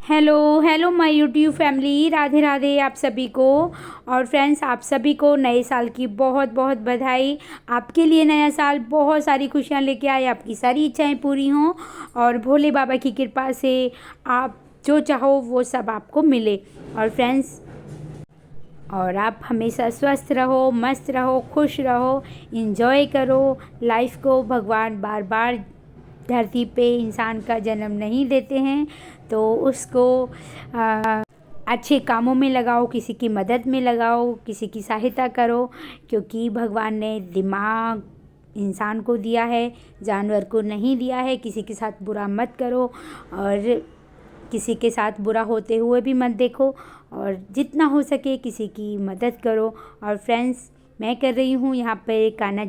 Hello hello my YouTube family, Radhe Radhe आप सभी को। और फ्रेंड्स, आप सभी को नए साल की बहुत बहुत बधाई। आपके लिए नया साल बहुत सारी खुशियां लेके आए, आपकी सारी इच्छाएं पूरी हों और भोले बाबा की कृपा से आप जो चाहो वो सब आपको मिले। और फ्रेंड्स, और आप हमेशा स्वस्थ रहो, मस्त रहो, खुश रहो, इंजॉय करो लाइफ को। भगवान बार बार धरती पे इंसान का जन्म नहीं देते हैं, तो उसको अच्छे कामों में लगाओ, किसी की मदद में लगाओ, किसी की सहायता करो। क्योंकि भगवान ने दिमाग इंसान को दिया है, जानवर को नहीं दिया है। किसी के साथ बुरा मत करो और किसी के साथ बुरा होते हुए भी मत देखो, और जितना हो सके किसी की मदद करो। और फ्रेंड्स, मैं कर रही हूँ यहाँ पे कान्हा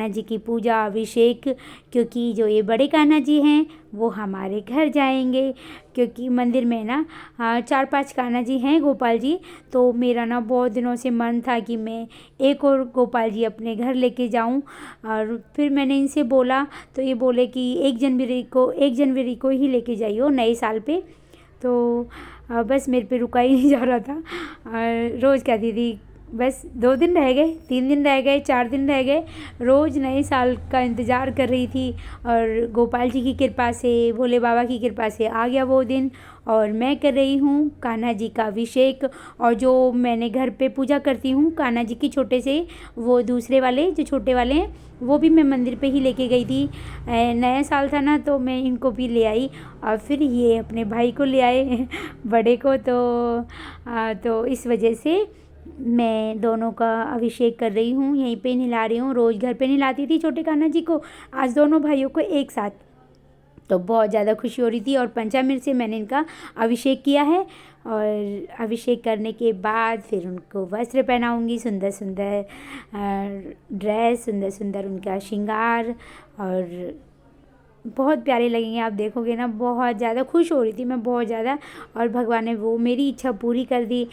जी की पूजा अभिषेक, क्योंकि जो ये बड़े कान्हा जी हैं वो हमारे घर जाएंगे। क्योंकि मंदिर में ना 4-5 कान्हा जी हैं, गोपाल जी। तो मेरा ना बहुत दिनों से मन था कि मैं एक और गोपाल जी अपने घर लेके जाऊं। और फिर मैंने इनसे बोला तो ये बोले कि 1 जनवरी को ही लेके जाइयो, नए साल पे। तो बस मेरे पे रुका ही नहीं जा रहा था। रोज़ कहती थी बस 2 दिन रह गए, 3 दिन रह गए, 4 दिन रह गए, रोज़ नए साल का इंतज़ार कर रही थी। और गोपाल जी की कृपा से, भोले बाबा की कृपा से आ गया वो दिन। और मैं कर रही हूँ कान्हा जी का अभिषेक। और जो मैंने घर पे पूजा करती हूँ कान्हा जी की छोटे से, वो दूसरे वाले जो छोटे वाले हैं वो भी मैं मंदिर पे ही लेके गई थी। नया साल था ना, तो मैं इनको भी ले आई। और फिर ये अपने भाई को ले आए बड़े को। तो इस वजह से मैं दोनों का अभिषेक कर रही हूँ, यहीं पे नहला रही हूँ। रोज़ घर पे नहलाती थी छोटे कान्हा जी को, आज दोनों भाइयों को एक साथ। तो बहुत ज़्यादा खुशी हो रही थी। और पंचामृत से मैंने इनका अभिषेक किया है। और अभिषेक करने के बाद फिर उनको वस्त्र पहनाऊँगी, सुंदर सुंदर ड्रेस, सुंदर सुंदर उनका श्रृंगार, और बहुत प्यारे लगेंगे। आप देखोगे ना, बहुत ज़्यादा खुश हो रही थी मैं, बहुत ज़्यादा। और भगवान ने वो मेरी इच्छा पूरी कर दी।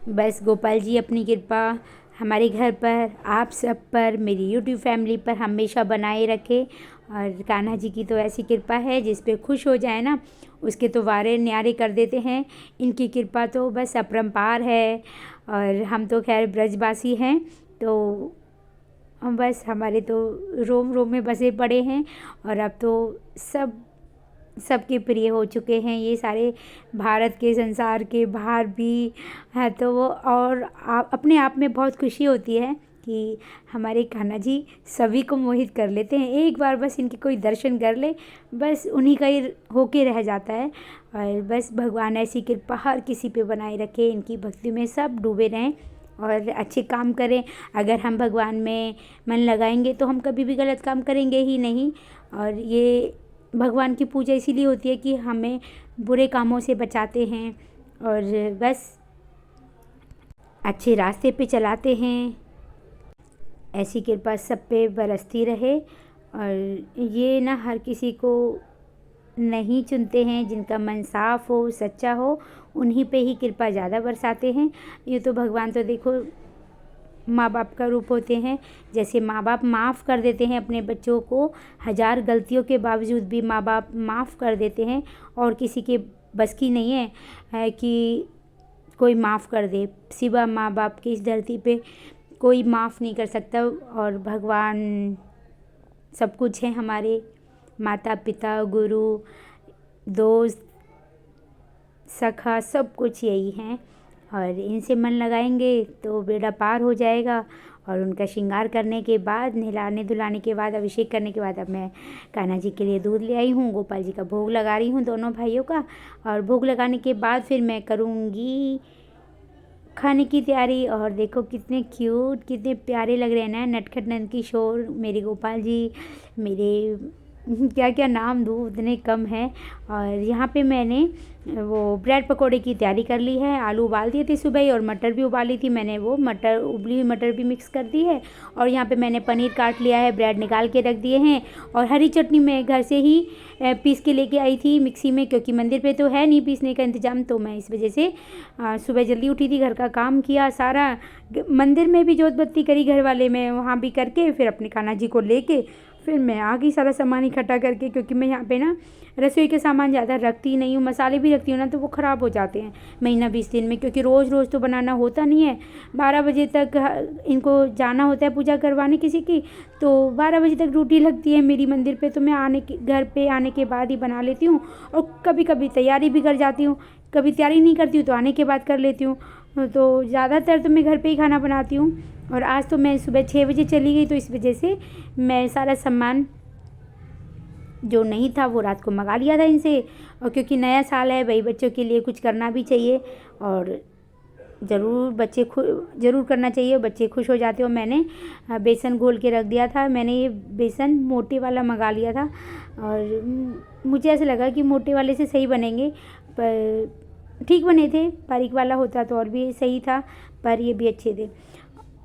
बस गोपाल जी अपनी कृपा हमारे घर पर, आप सब पर, मेरी यूट्यूब फैमिली पर हमेशा बनाए रखे। और कान्हा जी की तो ऐसी कृपा है, जिस पे खुश हो जाए ना उसके तो वारे न्यारे कर देते हैं। इनकी कृपा तो बस अपरंपार है। और हम तो खैर ब्रजवासी हैं, तो बस हमारे तो रोम रोम में बसे पड़े हैं। और अब तो सबके प्रिय हो चुके हैं ये सारे, भारत के, संसार के बाहर भी है। तो वो और अपने आप में बहुत खुशी होती है कि हमारे कान्हा जी सभी को मोहित कर लेते हैं। एक बार बस इनके कोई दर्शन कर ले, बस उन्हीं का ही होके रह जाता है। और बस भगवान ऐसी कृपा हर किसी पे बनाए रखे, इनकी भक्ति में सब डूबे रहें और अच्छे काम करें। अगर हम भगवान में मन लगाएंगे तो हम कभी भी गलत काम करेंगे ही नहीं। और ये भगवान की पूजा इसीलिए होती है कि हमें बुरे कामों से बचाते हैं और बस अच्छे रास्ते पे चलाते हैं। ऐसी कृपा सब पे बरसती रहे। और ये ना हर किसी को नहीं चुनते हैं, जिनका मन साफ हो, सच्चा हो, उन्हीं पे ही कृपा ज़्यादा बरसाते हैं। ये तो भगवान तो देखो माँ बाप का रूप होते हैं। जैसे माँ बाप माफ़ कर देते हैं अपने बच्चों को, 1000 गलतियों के बावजूद भी माँ बाप माफ़ कर देते हैं। और किसी के बस की नहीं है कि कोई माफ़ कर दे, सिवा माँ बाप के इस धरती पे कोई माफ़ नहीं कर सकता। और भगवान सब कुछ है हमारे, माता पिता, गुरु, दोस्त, सखा, सब कुछ यही हैं। और इनसे मन लगाएंगे तो बेड़ा पार हो जाएगा। और उनका श्रृंगार करने के बाद, नहलाने धुलाने के बाद, अभिषेक करने के बाद, अब मैं कान्हा जी के लिए दूध ले आई हूँ, गोपाल जी का भोग लगा रही हूँ दोनों भाइयों का। और भोग लगाने के बाद फिर मैं करूँगी खाने की तैयारी। और देखो कितने क्यूट, कितने प्यारे लग रहे हैं ना, नटखट नंदकिशोर मेरे गोपाल जी। मेरे क्या क्या नाम दूँ, उतने कम हैं। और यहाँ पे मैंने वो ब्रेड पकोड़े की तैयारी कर ली है। आलू उबाल दिए थे सुबह ही, और मटर भी उबाली थी मैंने, वो मटर, उबली हुई मटर भी मिक्स कर दी है। और यहाँ पे मैंने पनीर काट लिया है, ब्रेड निकाल के रख दिए हैं। और हरी चटनी मैं घर से ही पीस के लेके आई थी मिक्सी में, क्योंकि मंदिर पे तो है नहीं पीसने का इंतज़ाम। तो मैं इस वजह से सुबह जल्दी उठी थी, घर का काम किया सारा, मंदिर में भी जोत बत्ती करी घर वाले में, वहाँ भी करके फिर अपने कान्हा जी को लेके फिर मैं आ गई सारा सामान इकट्ठा करके, क्योंकि मैं यहाँ पे ना रसोई के सामान ज़्यादा रखती नहीं हूँ, मसाले भी रखती हूँ ना तो वो ख़राब हो जाते हैं महीना 20 दिन में, क्योंकि रोज़ रोज़ तो बनाना होता नहीं है। 12 बजे तक इनको जाना होता है पूजा करवाने किसी की, तो 12 बजे तक ड्यूटी लगती है मेरी मंदिर पे, तो मैं घर पे आने के बाद ही बना लेती हूँ। और कभी कभी तैयारी भी कर जाती हूँ, कभी तैयारी नहीं करती हूँ तो आने के बाद कर लेती हूँ। तो ज़्यादातर तो मैं घर पे ही खाना बनाती हूँ। और आज तो मैं सुबह 6 बजे चली गई, तो इस वजह से मैं सारा सामान जो नहीं था वो रात को मंगा लिया था इनसे। और क्योंकि नया साल है भाई, बच्चों के लिए कुछ करना भी चाहिए और ज़रूर करना चाहिए, बच्चे खुश हो जाते हो। मैंने बेसन घोल के रख दिया था, मैंने ये बेसन मोटे वाला मंगा लिया था और मुझे ऐसा लगा कि मोटे वाले से सही बनेंगे, पर ठीक बने थे। बारीक वाला होता तो और भी सही था, पर ये भी अच्छे थे,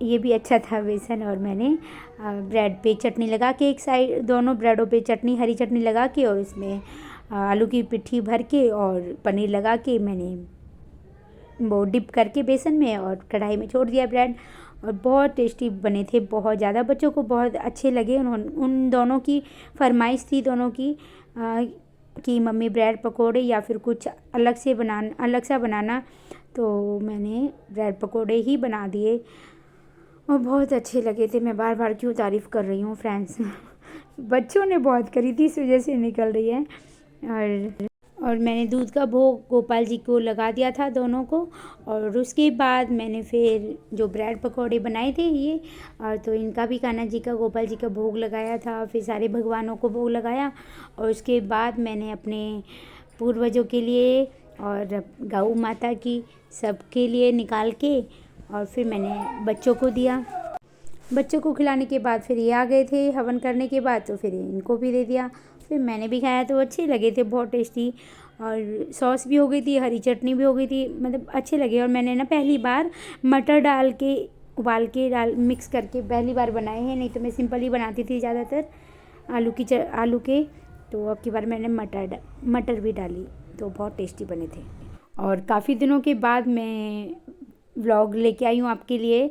ये भी अच्छा था बेसन। और मैंने ब्रेड पे चटनी लगा के एक साइड, दोनों ब्रेडों पे चटनी, हरी चटनी लगा के और इसमें आलू की पिट्ठी भर के और पनीर लगा के मैंने वो डिप करके बेसन में और कढ़ाई में छोड़ दिया ब्रेड। और बहुत टेस्टी बने थे, बहुत ज़्यादा, बच्चों को बहुत अच्छे लगे। उन दोनों की फरमाइश थी, दोनों की कि मम्मी ब्रेड पकोड़े या फिर कुछ अलग सा बनाना, तो मैंने ब्रेड पकोड़े ही बना दिए और बहुत अच्छे लगे थे। मैं बार बार क्यों तारीफ़ कर रही हूँ फ्रेंड्स, बच्चों ने बहुत करी थी, इस वजह से निकल रही है। और मैंने दूध का भोग गोपाल जी को लगा दिया था दोनों को। और उसके बाद मैंने फिर जो ब्रेड पकौड़े बनाए थे ये, और तो इनका भी कान्हा जी का, गोपाल जी का भोग लगाया था, फिर सारे भगवानों को भोग लगाया। और उसके बाद मैंने अपने पूर्वजों के लिए और गौ माता की सबके लिए निकाल के और फिर मैंने बच्चों को दिया। बच्चों को खिलाने के बाद फिर ये आ गए थे हवन करने के बाद, तो फिर इनको भी दे दिया। फिर मैंने भी खाया तो अच्छे लगे थे, बहुत टेस्टी, और सॉस भी हो गई थी, हरी चटनी भी हो गई थी, मतलब अच्छे लगे। और मैंने ना पहली बार मटर डाल के उबाल के मिक्स करके पहली बार बनाए हैं, नहीं तो मैं सिंपल ही बनाती थी ज़्यादातर आलू के। तो अब की बार मैंने मटर भी डाली, तो बहुत टेस्टी बने थे। और काफ़ी दिनों के बाद मैं व्लॉग लेके आई हूँ आपके लिए,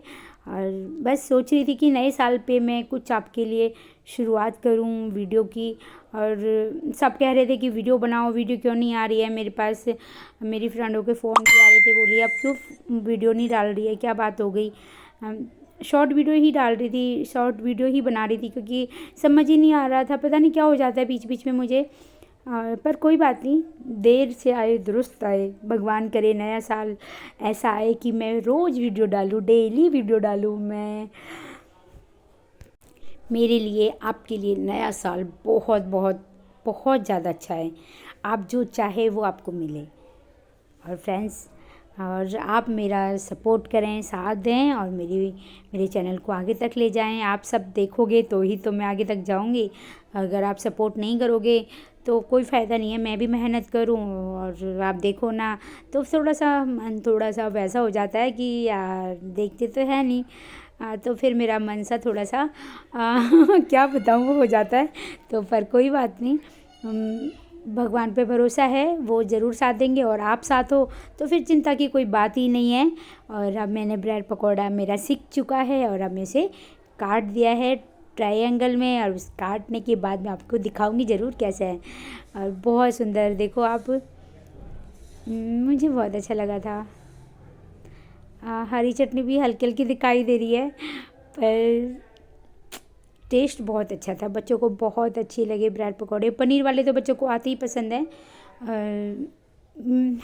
और बस सोच रही थी कि नए साल पे मैं कुछ आपके लिए शुरुआत करूँ वीडियो की। और सब कह रहे थे कि वीडियो बनाओ, वीडियो क्यों नहीं आ रही है मेरे पास। मेरी फ्रेंडों के फ़ोन भी आ रहे थे, बोली अब क्यों वीडियो नहीं डाल रही है, क्या बात हो गई। शॉर्ट वीडियो ही डाल रही थी, शॉर्ट वीडियो ही बना रही थी, क्योंकि समझ ही नहीं आ रहा था, पता नहीं क्या हो जाता है बीच बीच में मुझे। पर कोई बात नहीं, देर से आए दुरुस्त आए। भगवान करे नया साल ऐसा आए कि मैं रोज़ वीडियो डालूँ, डेली वीडियो डालूँ। मेरे लिए, आपके लिए नया साल बहुत बहुत बहुत ज़्यादा अच्छा है। आप जो चाहे वो आपको मिले। और फ्रेंड्स, और आप मेरा सपोर्ट करें, साथ दें और मेरे चैनल को आगे तक ले जाएं। आप सब देखोगे तो ही तो मैं आगे तक जाऊंगी। अगर आप सपोर्ट नहीं करोगे तो कोई फ़ायदा नहीं है। मैं भी मेहनत करूं और आप देखो ना, तो थोड़ा सा वैसा हो जाता है कि यार देखते तो है नहीं। तो फिर मेरा मन सा थोड़ा सा क्या बताऊँ, वो हो जाता है। तो पर कोई बात नहीं, भगवान पे भरोसा है, वो ज़रूर साथ देंगे। और आप साथ हो तो फिर चिंता की कोई बात ही नहीं है। और अब मैंने ब्रेड पकौड़ा मेरा सीख चुका है और अब मैं इसे काट दिया है ट्रायंगल में, और उस काटने के बाद मैं आपको दिखाऊंगी ज़रूर कैसा है। और बहुत सुंदर, देखो आप, मुझे बहुत अच्छा लगा था। हरी चटनी भी हल्की हल्की दिखाई दे रही है, पर टेस्ट बहुत अच्छा था, बच्चों को बहुत अच्छी लगे ब्रेड पकौड़े। पनीर वाले तो बच्चों को आते ही पसंद है,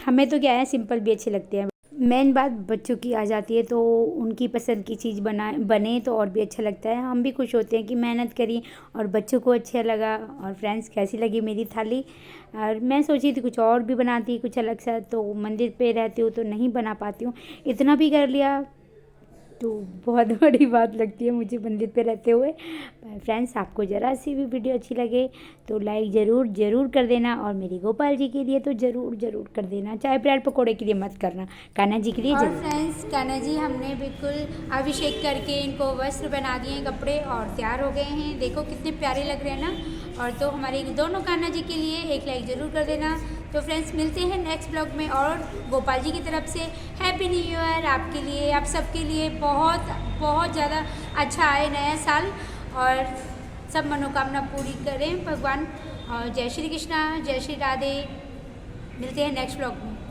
हमें तो क्या है, सिंपल भी अच्छे लगते हैं। मेन बात बच्चों की आ जाती है, तो उनकी पसंद की चीज़ बने तो और भी अच्छा लगता है। हम भी खुश होते हैं कि मेहनत करी और बच्चों को अच्छा लगा। और फ्रेंड्स, कैसी लगी मेरी थाली। और मैं सोची थी कुछ और भी बनाती, कुछ अलग सा, तो मंदिर पे रहती हूँ तो नहीं बना पाती हूँ। इतना भी कर लिया तो बहुत बड़ी बात लगती है मुझे मंदिर पे रहते हुए। फ्रेंड्स, आपको ज़रा सी भी वीडियो अच्छी लगे तो लाइक ज़रूर कर देना, और मेरी गोपाल जी के लिए तो ज़रूर कर देना, चाहे ब्रेड पकोड़े के लिए मत करना, कान्हा जी के लिए ज़रूर। फ्रेंड्स, कान्हा जी हमने बिल्कुल अभिषेक करके इनको वस्त्र बना दिए, कपड़े, और तैयार हो गए हैं। देखो कितने प्यारे लग रहे हैं ना। और तो हमारे दोनों कान्हा जी के लिए एक लाइक ज़रूर कर देना। तो फ्रेंड्स, मिलते हैं नेक्स्ट ब्लॉग में, और गोपाल जी की तरफ से हैप्पी न्यू ईयर आपके लिए, आप सबके लिए बहुत बहुत ज़्यादा अच्छा आए नया साल। और सब मनोकामना पूरी करें भगवान। और जय श्री कृष्णा, जय श्री राधे। मिलते हैं नेक्स्ट ब्लॉग में।